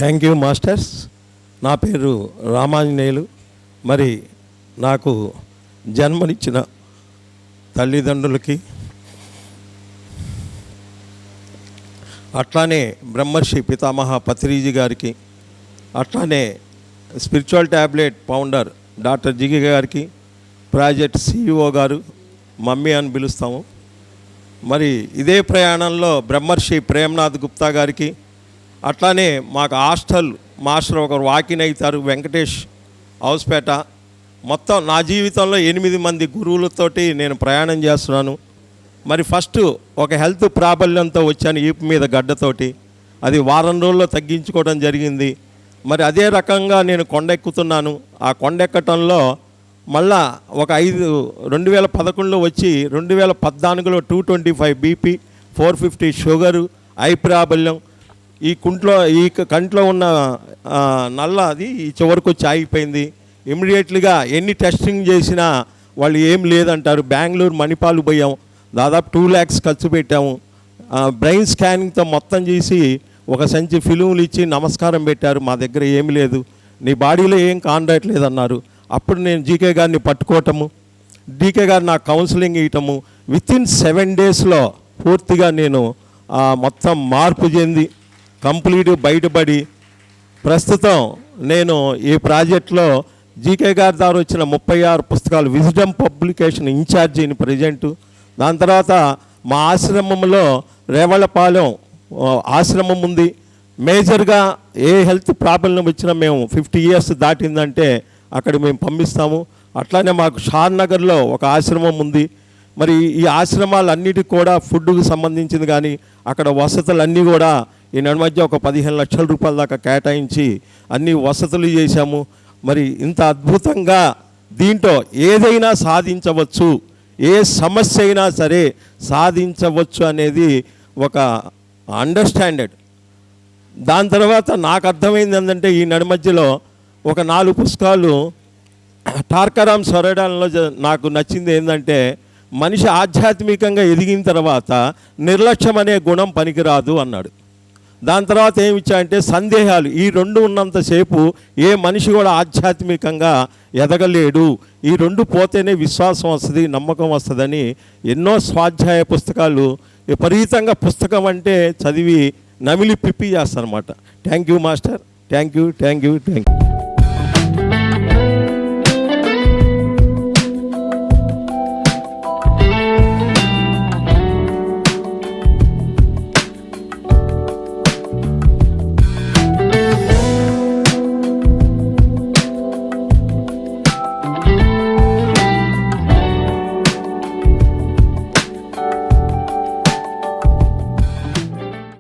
Thank you masters. నా పేరు రామాంజనేయులు. మరి నాకు జన్మనిచ్చిన తల్లిదండ్రులకి, అట్లానే బ్రహ్మర్షి పితామహ పత్రిజీ గారికి, అట్లానే స్పిరిచువల్ ట్యాబ్లెట్ ఫౌండర్ డాక్టర్ జిగి గారికి, ప్రాజెక్ట్ సిఇఓ గారు మమ్మీ అని పిలుస్తాము. మరి ఇదే ప్రయాణంలో బ్రహ్మర్షి ప్రేమ్నాథ్ గుప్తా గారికి, అట్లానే మాకు హాస్టల్ మాస్టర్ ఒకరు వాకిన్ అవుతారు వెంకటేష్ హౌస్పేట. మొత్తం నా జీవితంలో 8 మంది గురువులతోటి నేను ప్రయాణం చేస్తున్నాను. మరి ఫస్ట్ ఒక హెల్త్ ప్రాబల్యంతో వచ్చాను, ఈపు మీద గడ్డతోటి. అది వారం రోజుల్లో తగ్గించుకోవడం జరిగింది. మరి అదే రకంగా నేను కొండెక్కుతున్నాను. ఆ కొండెక్కటంలో మళ్ళా ఒక 2011లో వచ్చి 2014లో 225 బీపీ, 450 షుగరు, ఐ ప్రాబల్యం. ఈ కంట్లో ఉన్న నల్ల అది ఈ చివరికి వచ్చి ఆగిపోయింది. ఇమ్మీడియట్లీగా ఎన్ని టెస్టింగ్ చేసినా వాళ్ళు ఏం లేదంటారు. బెంగళూరు మణిపాల్ పోయాం, దాదాపు 2 lakhs ఖర్చు పెట్టాము. బ్రెయిన్ స్కానింగ్తో మొత్తం చేసి ఒక సంచి ఫిలింలు ఇచ్చి నమస్కారం పెట్టారు. మా దగ్గర ఏమి లేదు, నీ బాడీలో ఏం కానట్లేదన్నారు. అప్పుడు నేను జీకే గారిని పట్టుకోవటము, డీకే గారు నాకు కౌన్సిలింగ్ ఇవ్వటము. వితిన్ 7 daysలో పూర్తిగా నేను మొత్తం మార్పు చెంది కంప్లీట్ బయటపడి ప్రస్తుతం నేను ఈ ప్రాజెక్ట్లో జీకే గారి ద్వారా వచ్చిన 36 పుస్తకాలు విజ్డమ్ పబ్లికేషన్ ఇన్ఛార్జిని ప్రజెంటు. దాని తర్వాత మా ఆశ్రమంలో రేవళ్ళపాలెం ఆశ్రమం ఉంది. మేజర్గా ఏ హెల్త్ ప్రాబ్లం వచ్చినా మేము 50 years దాటిందంటే అక్కడ మేము పంపిస్తాము. అట్లానే మాకు షాద్నగర్లో ఒక ఆశ్రమం ఉంది. మరి ఈ ఆశ్రమాలన్నిటికి కూడా ఫుడ్కు సంబంధించింది కానీ అక్కడ వసతులన్నీ కూడా ఈ మధ్య ఒక 15 లక్షల రూపాయల దాకా కేటాయించి అన్ని వసతులు చేశాము. మరి ఇంత అద్భుతంగా దీంట్లో ఏదైనా సాధించవచ్చు, ఏ సమస్య అయినా సరే సాధించవచ్చు అనేది ఒక అండర్స్టాండెడ్. దాని తర్వాత నాకు అర్థమైంది ఏంటంటే ఈ మధ్యలో ఒక 4 పుస్తకాలు టార్కారాం సొరైడాలలో నాకు నచ్చింది ఏంటంటే, మనిషి ఆధ్యాత్మికంగా ఎదిగిన తర్వాత నిర్లక్ష్యం అనే గుణం పనికిరాదు అన్నాడు. దాని తర్వాత ఏమి ఇచ్చాయంటే సందేహాలు. ఈ 2 ఉన్నంతసేపు ఏ మనిషి కూడా ఆధ్యాత్మికంగా ఎదగలేడు. ఈ 2 పోతేనే విశ్వాసం వస్తుంది, నమ్మకం వస్తుందని ఎన్నో స్వాధ్యాయ పుస్తకాలు. విపరీతంగా పుస్తకం అంటే చదివి నమిలి పిప్పి చేస్తారన్నమాట. Thank you master. Thank you.